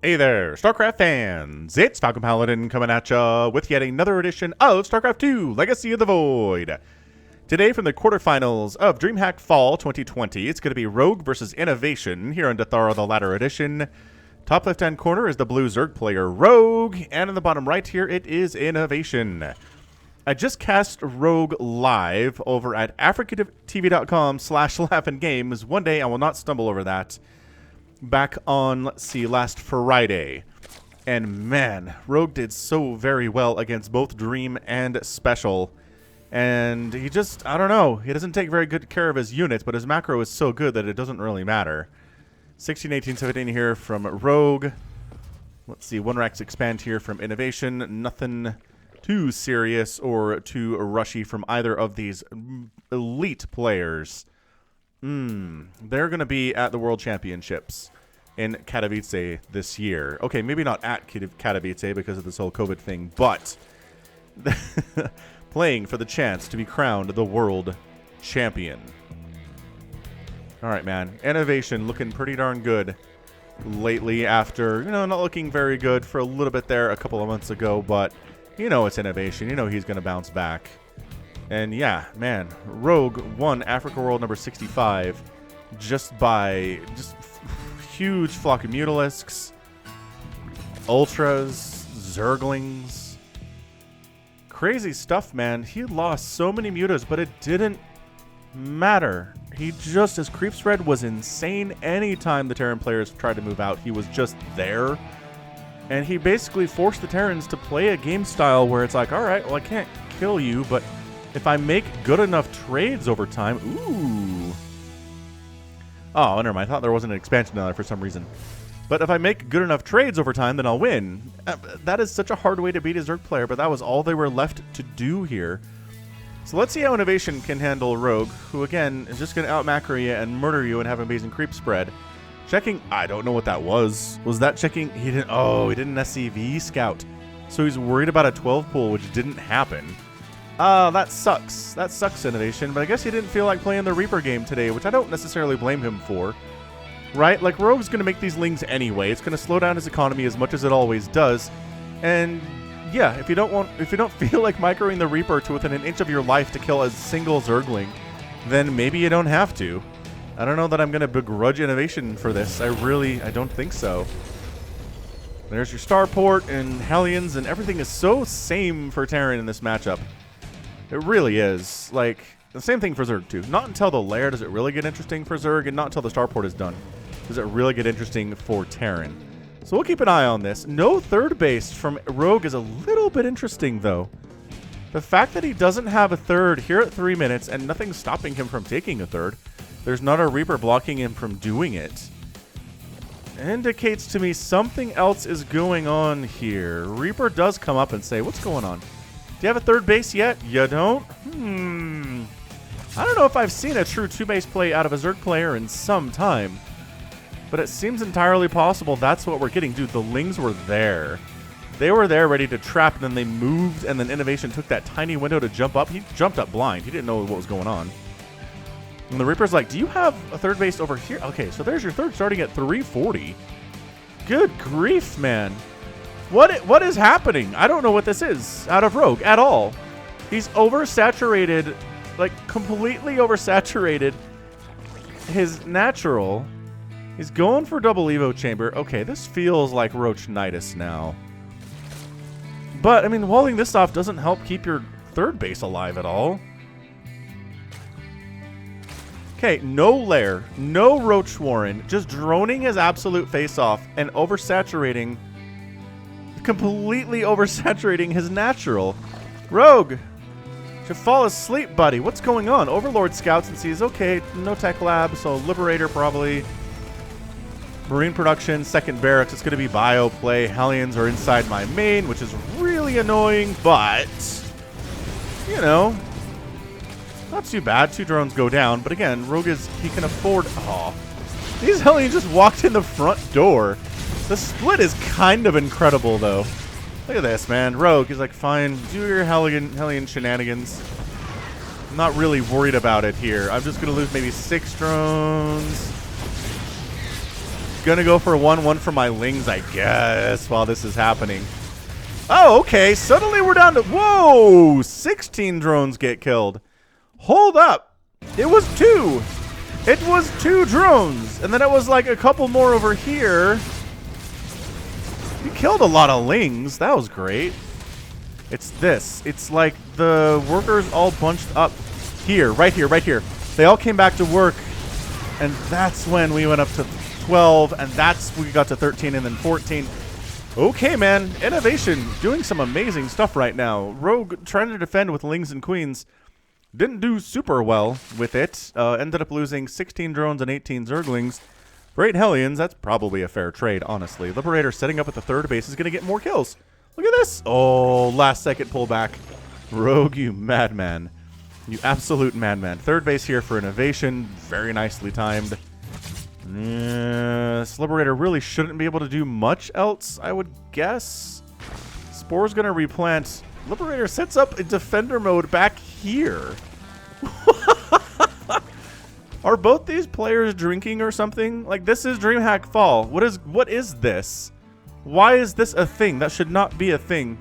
Hey there, StarCraft fans! It's Falcon Paladin coming at ya with yet another edition of StarCraft 2 Legacy of the Void. Today from the quarterfinals of DreamHack Fall 2020, it's going to be Rogue versus INnoVation here on Deathaura, the latter edition. Top left-hand corner is the blue Zerg player Rogue, and in the bottom right here it is INnoVation. I just cast Rogue live over at africatv.com/laughandgames. One day I will not stumble over that. Back on, let's see, last Friday. And man, Rogue did so very well against both Dream and Special. And he just, I don't know, he doesn't take very good care of his units, but his macro is so good that it doesn't really matter. 16, 18, 17 here from Rogue. Let's see, one racks expand here from INnoVation. Nothing too serious or too rushy from either of these elite players. They're going to be at the World Championships in Katowice this year. Okay, maybe not at Katowice because of this whole COVID thing, but playing for the chance to be crowned the World Champion. All right, man. INnoVation looking pretty darn good lately after, not looking very good for a little bit there a couple of months ago, but it's INnoVation. He's going to bounce back. And yeah, man, Rogue won Africa World number 65 just by huge flock of Mutalisks, Ultras, Zerglings. Crazy stuff, man. He lost so many Mutas, but it didn't matter. His creep spread was insane. Anytime the Terran players tried to move out, he was just there. And he basically forced the Terrans to play a game style where it's like, all right, well, I can't kill you, but if I make good enough trades over time... Ooh. Oh, never mind. I thought there wasn't an expansion down there for some reason. But if I make good enough trades over time, then I'll win. That is such a hard way to beat a Zerg player, but that was all they were left to do here. So let's see how INnoVation can handle Rogue, who, again, is just going to out-macro you and murder you and have an amazing creep spread. Checking... I don't know what that was. Was that checking... He didn't SCV scout. So he's worried about a 12 pool, which didn't happen. That sucks. That sucks, INnoVation, but I guess he didn't feel like playing the Reaper game today, which I don't necessarily blame him for. Right? Like, Rogue's going to make these lings anyway. It's going to slow down his economy as much as it always does. And yeah, if you don't feel like microing the Reaper to within an inch of your life to kill a single Zergling, then maybe you don't have to. I don't know that I'm going to begrudge INnoVation for this. I don't think so. There's your Starport and Hellions, and everything is so same for Terran in this matchup. It really is. Like, the same thing for Zerg, too. Not until the lair does it really get interesting for Zerg, and not until the Starport is done does it really get interesting for Terran. So we'll keep an eye on this. No third base from Rogue is a little bit interesting, though. The fact that he doesn't have a third here at 3 minutes, and nothing's stopping him from taking a third. There's not a Reaper blocking him from doing it. Indicates to me something else is going on here. Reaper does come up and say, what's going on? Do you have a third base yet? You don't? I don't know if I've seen a true two-base play out of a Zerg player in some time. But it seems entirely possible that's what we're getting. Dude, the Lings were there. They were there ready to trap, and then they moved, and then INnoVation took that tiny window to jump up. He jumped up blind. He didn't know what was going on. And the Reaper's like, do you have a third base over here? Okay, so there's your third starting at 340. Good grief, man. What is happening? I don't know what this is out of Rogue at all. He's oversaturated, like completely oversaturated his natural. He's going for double Evo chamber. Okay, this feels like Roachnitis now. But, I mean, walling this off doesn't help keep your third base alive at all. Okay, no lair, no Roach Warren, just droning his absolute face off and oversaturating, completely oversaturating his natural. Rogue, should fall asleep, buddy. What's going on? Overlord scouts and sees, okay, no tech lab, so Liberator probably. Marine production, second barracks, it's going to be bio play. Hellions are inside my main, which is really annoying, but, not too bad. 2 drones go down, but again, Rogue he can afford... Oh, these Hellions just walked in the front door. The split is kind of incredible, though. Look at this, man. Rogue is like, fine, do your Hellion shenanigans. I'm not really worried about it here. I'm just going to lose maybe 6 drones. gonna go for 1-1 for my Lings, I guess, while this is happening. Oh, okay. Suddenly we're down to... Whoa! 16 drones get killed. Hold up. It was 2. It was 2 drones. And then it was like a couple more over here. We killed a lot of Lings. That was great. It's this. It's like the workers all bunched up here. Right here. Right here. They all came back to work. And that's when we went up to 12. And that's we got to 13 and then 14. Okay, man. INnoVation doing some amazing stuff right now. Rogue trying to defend with Lings and Queens. Didn't do super well with it. Ended up losing 16 drones and 18 Zerglings. For 8 Hellions, that's probably a fair trade, honestly. Liberator setting up at the 3rd base is going to get more kills. Look at this. Oh, last second pullback. Rogue, you madman. You absolute madman. 3rd base here for INnoVation. Very nicely timed. This Liberator really shouldn't be able to do much else, I would guess. Spore's going to replant. Liberator sets up a defender mode back here. Are both these players drinking or something? Like, this is DreamHack Fall. What is this? Why is this a thing? That should not be a thing.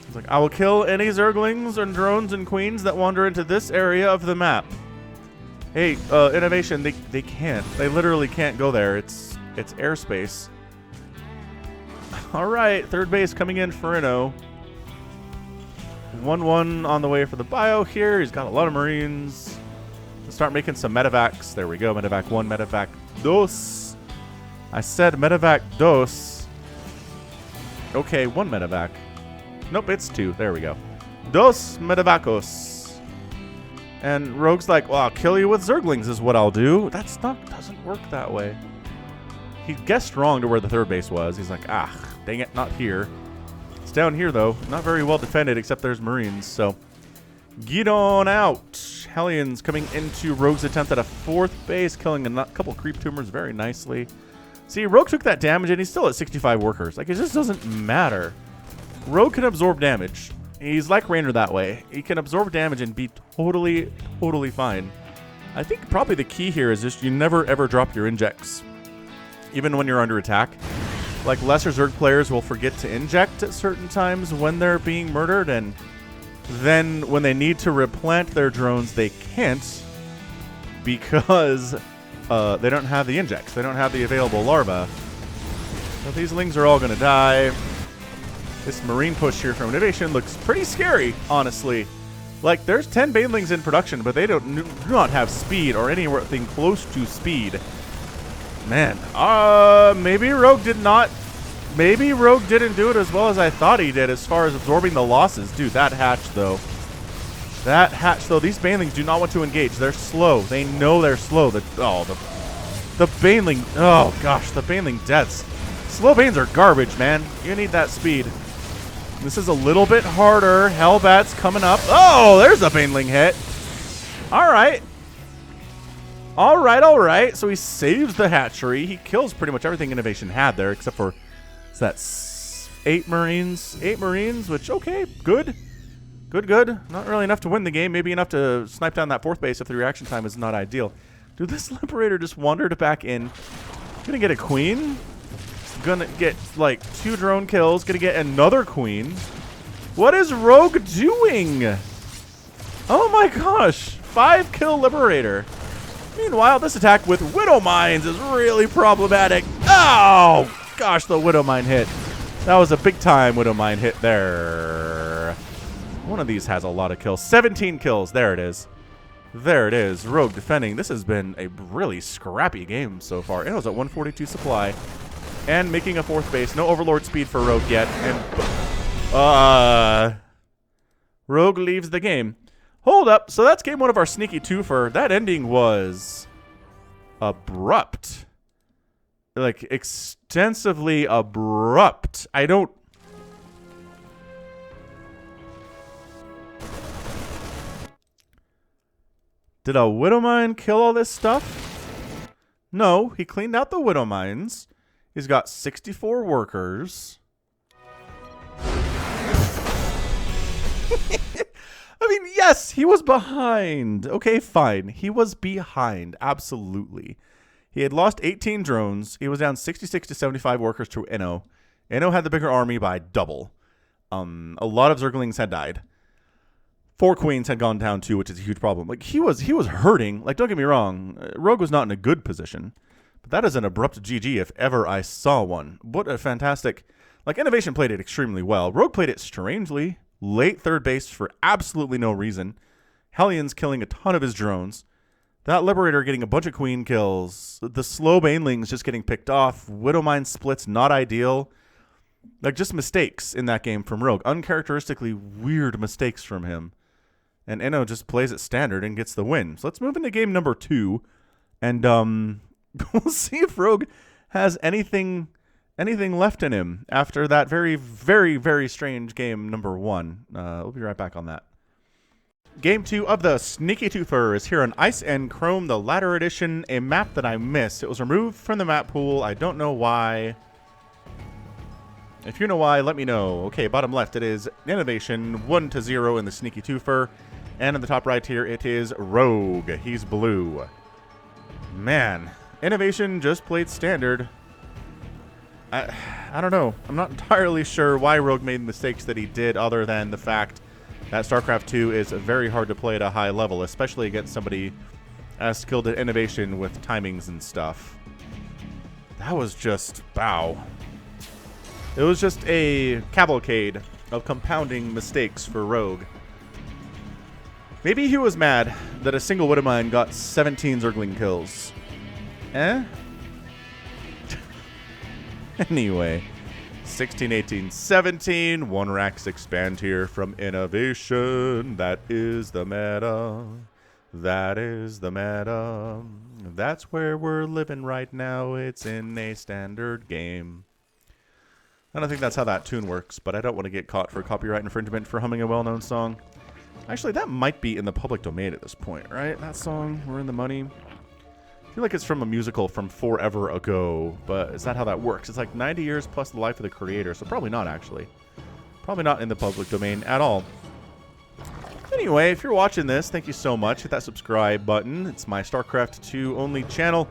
It's like, I will kill any Zerglings and drones and queens that wander into this area of the map. Hey, INnoVation, they can't. They literally can't go there. It's airspace. All right, 3rd base coming in for Inno. 1-1 on the way for the bio here. He's got a lot of Marines. Let's start making some medevacs. There we go. Medevac 1, medevac 2. I said medevac 2. Okay, 1 medevac. Nope, it's 2. There we go. 2 medevacos. And Rogue's like, well, I'll kill you with Zerglings is what I'll do. Doesn't work that way. He guessed wrong to where the 3rd base was. He's like, dang it, not here. It's down here, though. Not very well defended, except there's Marines, so get on out. Hellions coming into Rogue's attempt at a 4th base, killing a couple creep tumors very nicely. See, Rogue took that damage, and he's still at 65 workers. Like, it just doesn't matter. Rogue can absorb damage. He's like Raynor that way. He can absorb damage and be totally, totally fine. I think probably the key here is just you never, ever drop your injects, even when you're under attack. Like, lesser Zerg players will forget to inject at certain times when they're being murdered, and then when they need to replant their drones, they can't because they don't have the injects. They don't have the available larvae. So these Lings are all going to die. This Marine push here from INnoVation looks pretty scary, honestly. Like, there's 10 Banelings in production, but they do not have speed or anything close to speed. Man, maybe Rogue didn't do it as well as I thought he did as far as absorbing the losses. Dude, that hatch, though. These Banelings do not want to engage. They're slow. They know they're slow. The Baneling, oh gosh, the Baneling deaths. Slow Banes are garbage, man. You need that speed. This is a little bit harder. Hellbat's coming up. Oh, there's a Baneling hit. All right. All right. So he saves the hatchery. He kills pretty much everything INnoVation had there, except for that's 8 Marines. 8 Marines, which, okay, good. Good. Not really enough to win the game. Maybe enough to snipe down that 4th base if the reaction time is not ideal. Dude, this Liberator just wandered back in. Gonna get a Queen. Gonna get, like, 2 drone kills. Gonna get another Queen. What is Rogue doing? Oh my gosh. 5-kill Liberator. Meanwhile, this attack with Widow Mines is really problematic. Oh, gosh, the Widow Mine hit. That was a big-time Widow Mine hit there. One of these has a lot of kills. 17 kills. There it is. There it is. Rogue defending. This has been a really scrappy game so far. It was at 142 supply. And making a 4th base. No Overlord speed for Rogue yet. And Rogue leaves the game. Hold up. So that's game 1 of our sneaky twofer. That ending was abrupt. Like, extensively abrupt. I don't... Did a Widow Mine kill all this stuff? No, he cleaned out the Widow Mines. He's got 64 workers. I mean, yes, he was behind. Okay, fine. He was behind. Absolutely. He had lost 18 drones. He was down 66 to 75 workers to Inno. Inno had the bigger army by double. A lot of Zerglings had died. 4 queens had gone down too, which is a huge problem. Like he was hurting. Like, don't get me wrong, Rogue was not in a good position, but that is an abrupt GG if ever I saw one. What a fantastic. Like, INnoVation played it extremely well. Rogue played it strangely. Late third base for absolutely no reason. Hellions killing a ton of his drones. That Liberator getting a bunch of queen kills. The slow banelings just getting picked off. Widowmine splits not ideal. Like, just mistakes in that game from Rogue. Uncharacteristically weird mistakes from him. And Inno just plays it standard and gets the win. So let's move into game number 2. And we'll see if Rogue has anything left in him after that very, very, very strange game number 1. We'll be right back on that. Game 2 of the Sneaky Twofer is here on Ice and Chrome, the Ladder Edition, a map that I missed. It was removed from the map pool. I don't know why. If you know why, let me know. Okay, bottom left, it is INnoVation 1-0 in the Sneaky Twofer. And in the top right here, it is Rogue. He's blue. Man, INnoVation just played standard. I don't know. I'm not entirely sure why Rogue made mistakes that he did, other than the fact that StarCraft 2 is very hard to play at a high level, especially against somebody as skilled at INnoVation with timings and stuff. That was just bow. It was just a cavalcade of compounding mistakes for Rogue. Maybe he was mad that a single Widowmine got 17 Zergling kills. Anyway, 16, 18, 17. 1 racks expand here from INnoVation. That is the meta. That is the meta. That's where we're living right now. It's in a standard game. I don't think that's how that tune works, but I don't want to get caught for copyright infringement for humming a well-known song. Actually, that might be in the public domain at this point, right? That song, We're in the Money. I feel like it's from a musical from forever ago, but is that how that works? It's like 90 years plus the life of the creator, so probably not, actually. Probably not in the public domain at all. Anyway, if you're watching this, thank you so much. Hit that subscribe button. It's my StarCraft 2 only channel.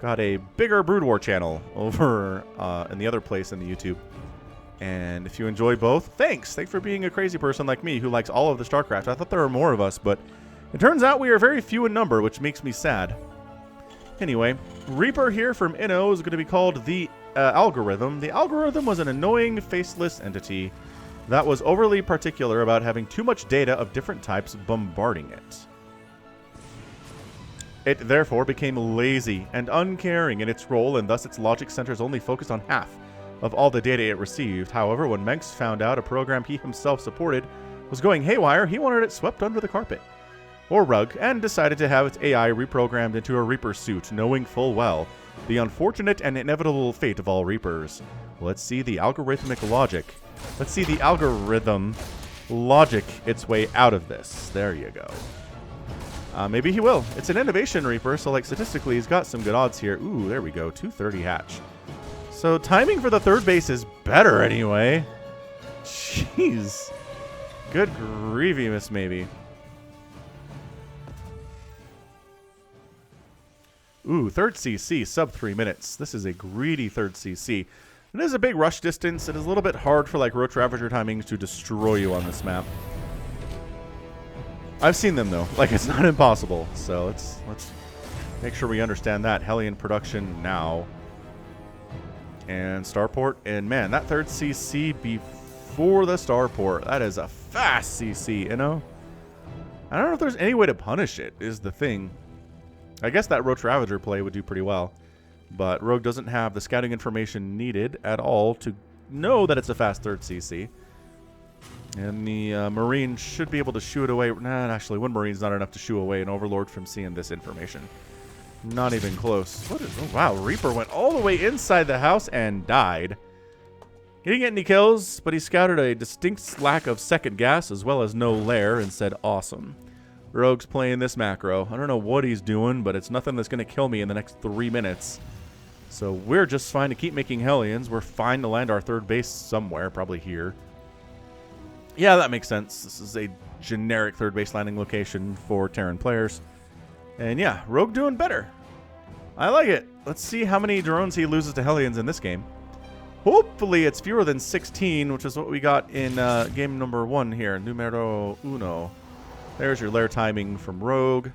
Got a bigger Brood War channel over in the other place in the YouTube. And if you enjoy both, thanks. Thanks for being a crazy person like me who likes all of the StarCraft. I thought there were more of us, but it turns out we are very few in number, which makes me sad. Anyway, Reaper here from Inno is going to be called the Algorithm. The Algorithm was an annoying, faceless entity that was overly particular about having too much data of different types bombarding it. It therefore became lazy and uncaring in its role, and thus its logic centers only focused on half of all the data it received. However, when Mengs found out a program he himself supported was going haywire, he wanted it swept under the carpet, or rug, and decided to have its AI reprogrammed into a Reaper suit, knowing full well the unfortunate and inevitable fate of all Reapers. Let's see the algorithmic logic. Let's see the algorithm logic its way out of this. There you go. Maybe he will. It's an INnoVation Reaper, so like statistically he's got some good odds here. Ooh, there we go. 230 hatch. So timing for the third base is better anyway. Jeez. Good grieviness, maybe. Ooh, third CC, sub 3 minutes. This is a greedy third CC. It is a big rush distance. It is a little bit hard for like Roach Ravager timings to destroy you on this map. I've seen them though. Like, it's not impossible. So let's make sure we understand that. Hellion production now. And Starport. And man, that third CC before the Starport. That is a fast CC, you know? I don't know if there's any way to punish it, is the thing. I guess that Roach Ravager play would do pretty well. But Rogue doesn't have the scouting information needed at all to know that it's a fast third CC. And the Marine should be able to shoo it away. Nah, actually, one Marine's not enough to shoo away an Overlord from seeing this information. Not even close. What is, oh, wow, Reaper went all the way inside the house and died. He didn't get any kills, but he scouted a distinct lack of second gas as well as no lair and said, awesome. Rogue's playing this macro. I don't know what he's doing, but it's nothing that's going to kill me in the next 3 minutes. So we're just fine to keep making Hellions. We're fine to land our third base somewhere, probably here. Yeah, that makes sense. This is a generic third base landing location for Terran players. And yeah, Rogue doing better. I like it. let's see how many drones he loses to Hellions in this game. Hopefully it's fewer than 16, which is what we got in game number 1 here, numero uno. There's your lair timing from Rogue.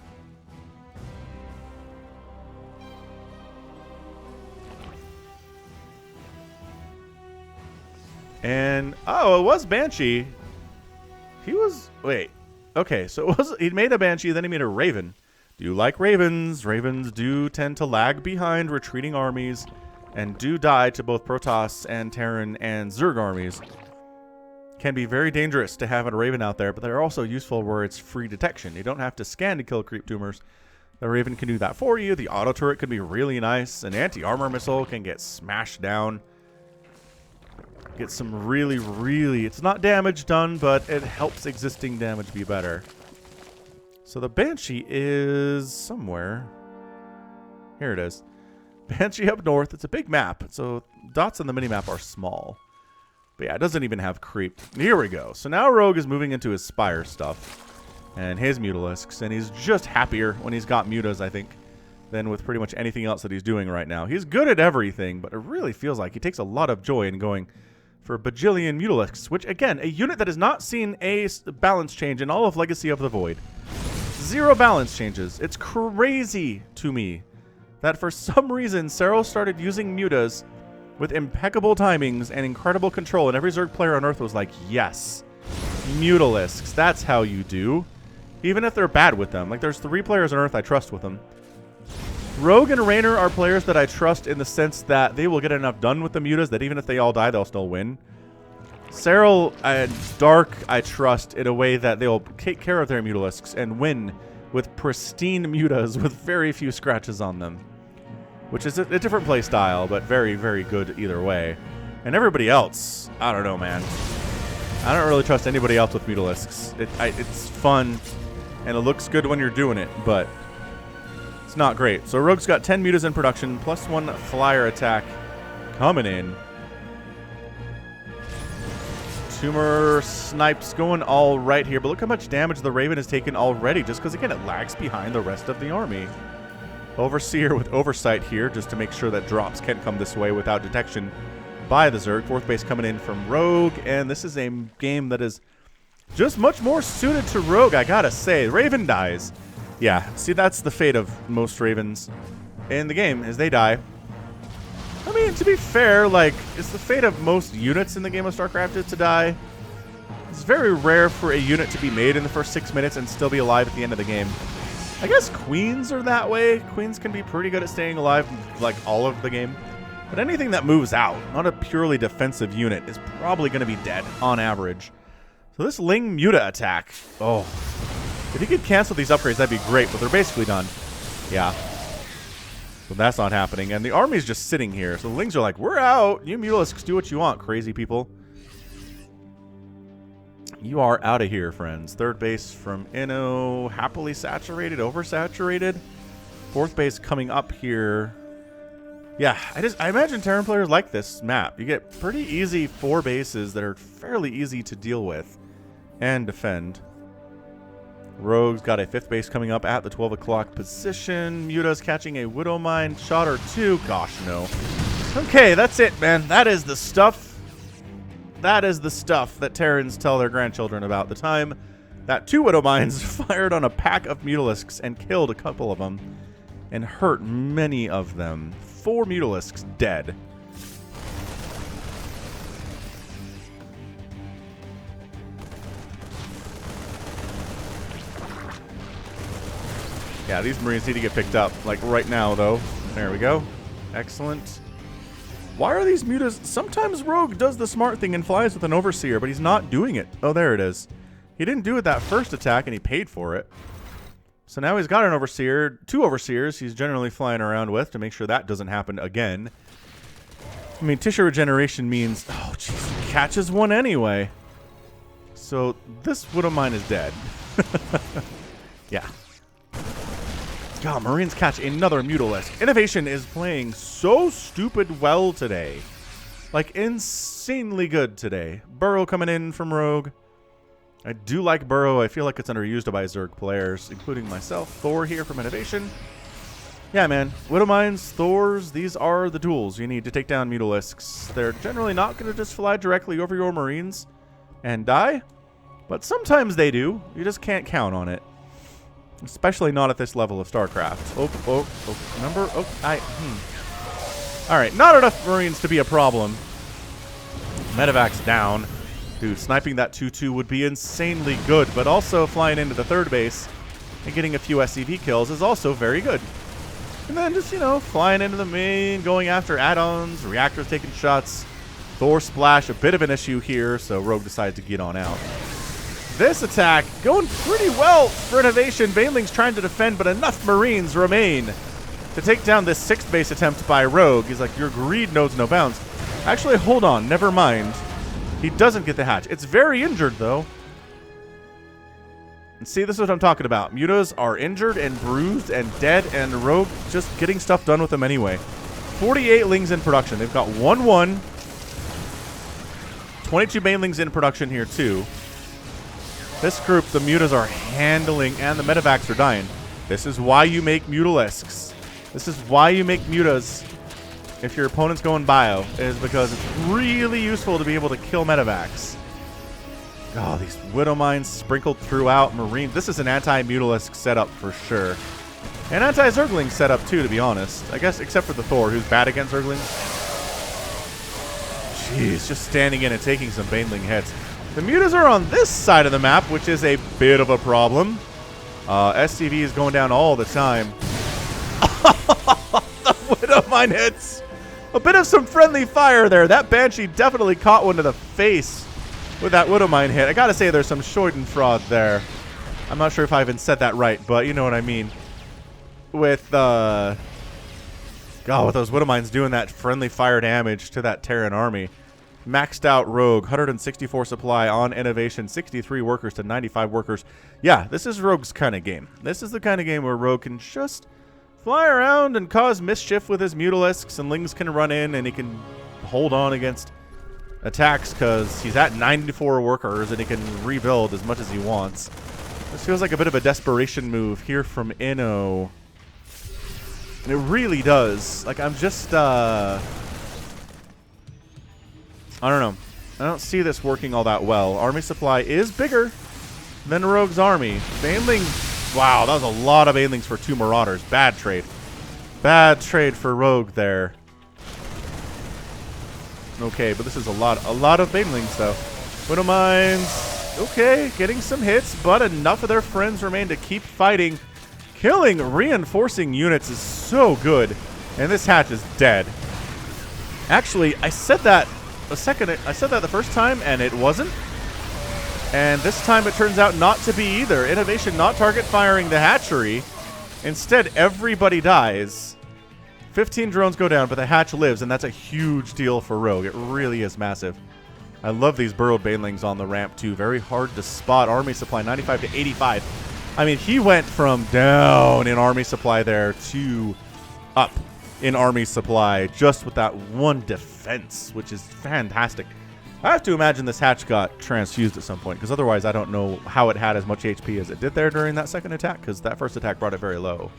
And, oh, it was Banshee. He was, wait. Okay, so it was, he made a Banshee, then he made a Raven. Do you like Ravens? Ravens do tend to lag behind retreating armies and do die to both Protoss and Terran and Zerg armies. Can be very dangerous to have a Raven out there, but they're also useful where it's free detection. You don't have to scan to kill creep tumors. The Raven can do that for you. The auto turret can be really nice. An anti-armor missile can get smashed down. Get some really, it's not damage done, but it helps existing damage be better. So the Banshee is somewhere. Here it is. Banshee up north. It's a big map, so dots on the minimap are small. But yeah, it doesn't even have creep. Here we go. So now Rogue is moving into his Spire stuff and his Mutalisks, and he's just happier when he's got Mutas, I think, than with pretty much anything else that he's doing right now. He's good at everything, but it really feels like he takes a lot of joy in going for a bajillion Mutalisks, which, again, a unit that has not seen a balance change in all of Legacy of the Void. 0 balance changes. It's crazy to me that for some reason Serral started using Mutas with impeccable timings and incredible control, and every Zerg player on Earth was like, yes, Mutalisks, that's how you do. Even if they're bad with them. Like, there's 3 players on Earth I trust with them. Rogue and Raynor are players that I trust in the sense that they will get enough done with the Mutas that even if they all die, they'll still win. Serral and Dark I trust in a way that they'll take care of their Mutalisks and win with pristine Mutas with very few scratches on them. Which is a different play style, but very, very good either way. And everybody else, I don't know, man. I don't really trust anybody else with Mutalisks. It's fun, and it looks good when you're doing it, but it's not great. So Rogue's got 10 Mutas in production, plus 1 flyer attack coming in. Tumor snipes going all right here, but look how much damage the Raven has taken already, just because, again, it lags behind the rest of the army. Overseer with oversight here, just to make sure that drops can't come this way without detection by the Zerg. 4th base coming in from Rogue, and this is a game that is just much more suited to Rogue, I gotta say. Raven dies. Yeah, see, that's the fate of most Ravens in the game, is they die. I mean, to be fair, like, it's the fate of most units in the game of StarCraft is to die. It's very rare for a unit to be made in the first 6 minutes and still be alive at the end of the game. I guess Queens are that way. Queens can be pretty good at staying alive, like, all of the game. But anything that moves out, not a purely defensive unit, is probably going to be dead on average. So this Ling Muta attack, oh. If you could cancel these upgrades, that'd be great, but they're basically done. Yeah. So that's not happening. And the army's just sitting here. So the Lings are like, we're out. You Mutalisks, do what you want, crazy people. You are out of here, friends. 3rd base from Inno, happily saturated, oversaturated. 4th base coming up here. Yeah, I imagine Terran players like this map. You get pretty easy 4 bases that are fairly easy to deal with and defend. Rogue's got a 5th base coming up at the 12 o'clock position. Muta's catching a Widowmine shot or 2. Gosh, no. Okay, that's it, man. That is the stuff. That is the stuff that Terrans tell their grandchildren about. The time that 2 Widowmines fired on a pack of Mutalisks and killed a couple of them and hurt many of them. 4 Mutalisks dead. Yeah, these Marines need to get picked up, like right now, though. There we go. Excellent. Why are these Mutas? Sometimes Rogue does the smart thing and flies with an Overseer, but he's not doing it. Oh, there it is. He didn't do it that first attack, and he paid for it. So now he's got an Overseer, 2 Overseers he's generally flying around with to make sure that doesn't happen again. I mean, tissue regeneration means, oh, jeez, he catches one anyway. So this Widowmine is dead. Yeah. God, Marines catch another Mutalisk. INnoVation is playing so stupid well today. Like, insanely good today. Burrow coming in from Rogue. I do like Burrow. I feel like it's underused by Zerg players, including myself. Thor here from INnoVation. Yeah, man. Widowmines, Thors, these are the tools you need to take down Mutalisks. They're generally not going to just fly directly over your Marines and die, but sometimes they do. You just can't count on it. Especially not at this level of StarCraft. Remember? Alright, not enough Marines to be a problem. Medevac's down. Dude, sniping that 2-2 would be insanely good, but also flying into the third base and getting a few SCV kills is also very good. And then just, you know, flying into the main, going after add-ons, reactors taking shots. Thor splash, a bit of an issue here, so Rogue decided to get on out. This attack going pretty well for INnoVation. Baneling's trying to defend, but enough Marines remain to take down this 6th base attempt by Rogue. He's like, your greed knows no bounds. Actually, hold on, never mind. He doesn't get the hatch. It's very injured, though. And see, this is what I'm talking about. Mutas are injured and bruised and dead, and Rogue just getting stuff done with them anyway. 48 Lings in production. They've got 1-1. 22 Banelings in production here, too. This group, the Mutas are handling, and the Medevacs are dying. This is why you make Mutalisks. This is why you make Mutas if your opponent's going bio, is because it's really useful to be able to kill Medevacs. Oh, these Widowmines sprinkled throughout Marines. This is an anti-Mutalisk setup for sure. An anti-Zergling setup too, to be honest. I guess except for the Thor, who's bad against Zerglings. Jeez, just standing in and taking some Baneling hits. The Mutas are on this side of the map, which is a bit of a problem. SCV is going down all the time. The Widowmine hits. A bit of some friendly fire there. That Banshee definitely caught one to the face with that Widowmine hit. I gotta say there's some Schadenfreude there. I'm not sure if I even said that right, but you know what I mean. With, God, with those Widowmines doing that friendly fire damage to that Terran army. Maxed out Rogue, 164 supply on INnoVation, 63 workers to 95 workers. Yeah, this is Rogue's kind of game. This is the kind of game where Rogue can just fly around and cause mischief with his Mutalisks, and Lings can run in and he can hold on against attacks because he's at 94 workers and he can rebuild as much as he wants. This feels like a bit of a desperation move here from Inno. And it really does. Like, I'm just, I don't know. I don't see this working all that well. Army supply is bigger than Rogue's army. Baneling, wow, that was a lot of Banelings for 2 Marauders. Bad trade. Bad trade for Rogue there. Okay, but this is a lot of Banelings, though. Widowmines, okay, getting some hits, but enough of their friends remain to keep fighting. Killing reinforcing units is so good, and this hatch is dead. Actually, I said that the first time, and it wasn't. And this time it turns out not to be either. INnoVation not target firing the hatchery. Instead, everybody dies. 15 drones go down, but the hatch lives, and that's a huge deal for Rogue. It really is massive. I love these burrowed Banelings on the ramp, too. Very hard to spot. Army supply, 95 to 85. I mean, he went from down in army supply there to up in army supply just with that one defense, which is fantastic. I have to imagine this hatch got transfused at some point, because otherwise I don't know how it had as much HP as it did there during that second attack, because that first attack brought it very low.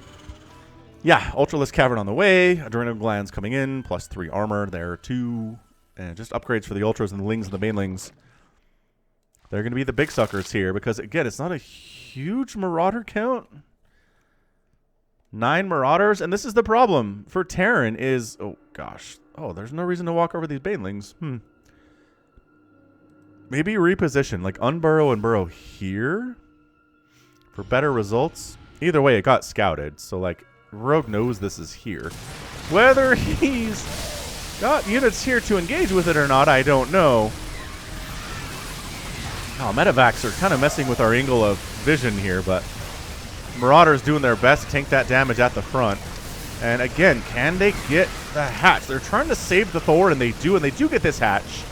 Yeah, Ultralisk Cavern on the way. Adrenal Glands coming in. Plus 3 armor there, too. And just upgrades for the Ultras and the Lings and the Banelings. They're going to be the big suckers here, because, again, it's not a huge Marauder count. 9 Marauders. And this is the problem for Terran is... Oh, gosh. Oh, there's no reason to walk over these Banelings. Maybe reposition. Like, unburrow and burrow here for better results. Either way, it got scouted. So, like... Rogue knows this is here. Whether he's got units here to engage with it or not, I don't know. Oh, Medevacs are kind of messing with our angle of vision here, but Marauders doing their best to tank that damage at the front. And again, can they get the hatch? They're trying to save the Thor, and they do get this hatch.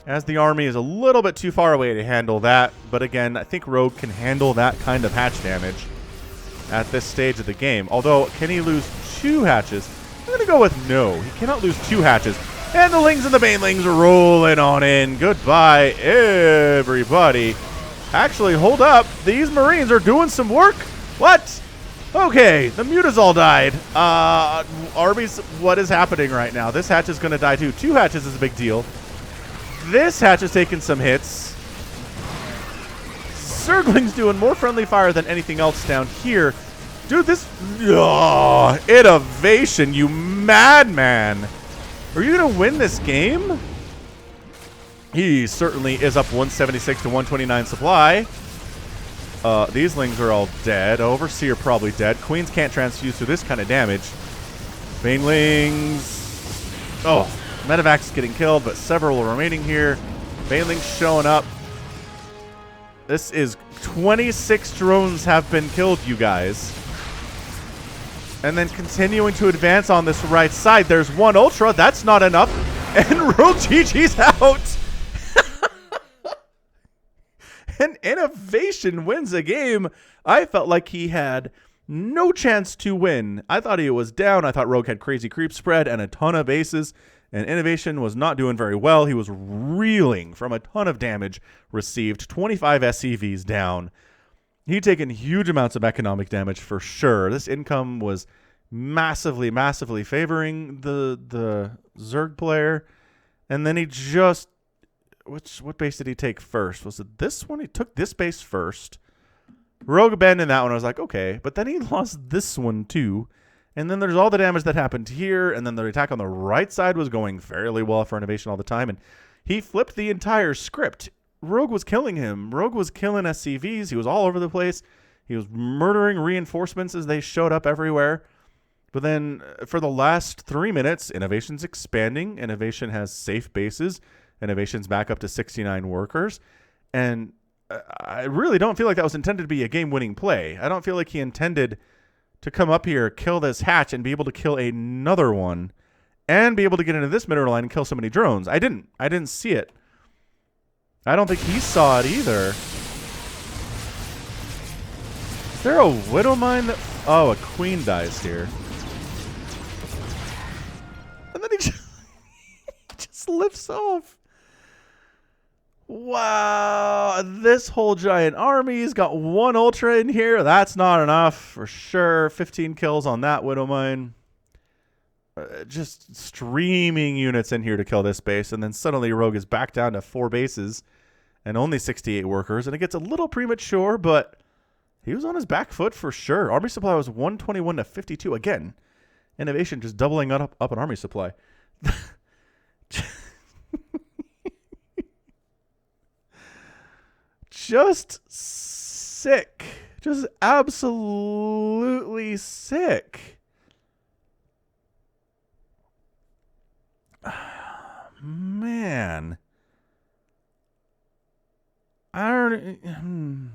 As the army is a little bit too far away to handle that. But again, I think Rogue can handle that kind of hatch damage at this stage of the game. Although, can he lose 2 hatches? I'm going to go with no. He cannot lose 2 hatches. And the Lings and the Banelings are rolling on in. Goodbye, everybody. Actually, hold up. These Marines are doing some work. What? Okay, the mutas all died. Arby's, what is happening right now? This hatch is going to die too. 2 hatches is a big deal. This hatch is taking some hits. Zergling's doing more friendly fire than anything else down here. Dude, this... Oh, INnoVation, you madman. Are you going to win this game? He certainly is up 176 to 129 supply. These lings are all dead. Overseer probably dead. Queens can't transfuse through this kind of damage. Banelings. Oh, Medevac's getting killed, but several are remaining here. Banelings showing up. This is 26 drones have been killed, you guys. And then continuing to advance on this right side. There's 1 Ultra. That's not enough. And Rogue GG's out. And INnoVation wins a game. I felt like he had no chance to win. I thought he was down. I thought Rogue had crazy creep spread and a ton of aces. And INnoVation was not doing very well. He was reeling from a ton of damage received. 25 SCVs down. He'd taken huge amounts of economic damage for sure. This income was massively, massively favoring the Zerg player. And then he just... What base did he take first? Was it this one? He took this base first. Rogue abandoned that one. I was like, okay. But then he lost this one too. And then there's all the damage that happened here. And then the attack on the right side was going fairly well for INnoVation all the time. And he flipped the entire script. Rogue was killing him. Rogue was killing SCVs. He was all over the place. He was murdering reinforcements as they showed up everywhere. But then for the last 3 minutes, INnoVation's expanding. INnoVation has safe bases. INnoVation's back up to 69 workers. And I really don't feel like that was intended to be a game-winning play. I don't feel like he intended to come up here, kill this hatch, and be able to kill another one, and be able to get into this middle line and kill so many drones. I didn't see it. I don't think he saw it either. Is there a Widow Mine that... Oh, a Queen dies here. And then he just lifts off. Wow, this whole giant army's got 1 Ultra in here. That's not enough for sure. 15 kills on that Widow Mine. Just streaming units in here to kill this base. And then suddenly Rogue is back down to 4 bases and only 68 workers. And it gets a little premature, but he was on his back foot for sure. Army supply was 121 to 52. Again, INnoVation just doubling up an army supply. Just sick. Just absolutely sick. Man. I don't...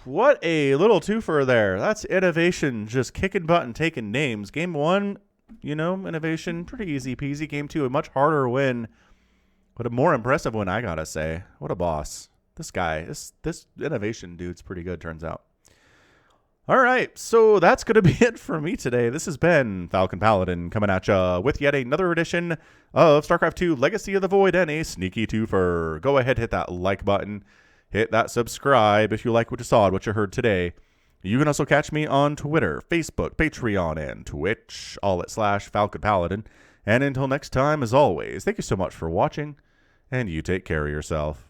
What a little twofer there. That's INnoVation just kicking butt and taking names. Game 1, you know, INnoVation, pretty easy peasy. Game 2, a much harder win. But a more impressive one, I gotta say. What a boss. This guy, this INnoVation dude's pretty good, turns out. All right, so that's going to be it for me today. This has been Falcon Paladin coming at ya with yet another edition of StarCraft 2 Legacy of the Void and a sneaky twofer. Go ahead, hit that like button. Hit that subscribe if you like what you saw and what you heard today. You can also catch me on Twitter, Facebook, Patreon, and Twitch, all at /Falcon Paladin. And until next time, as always, thank you so much for watching. And you take care of yourself.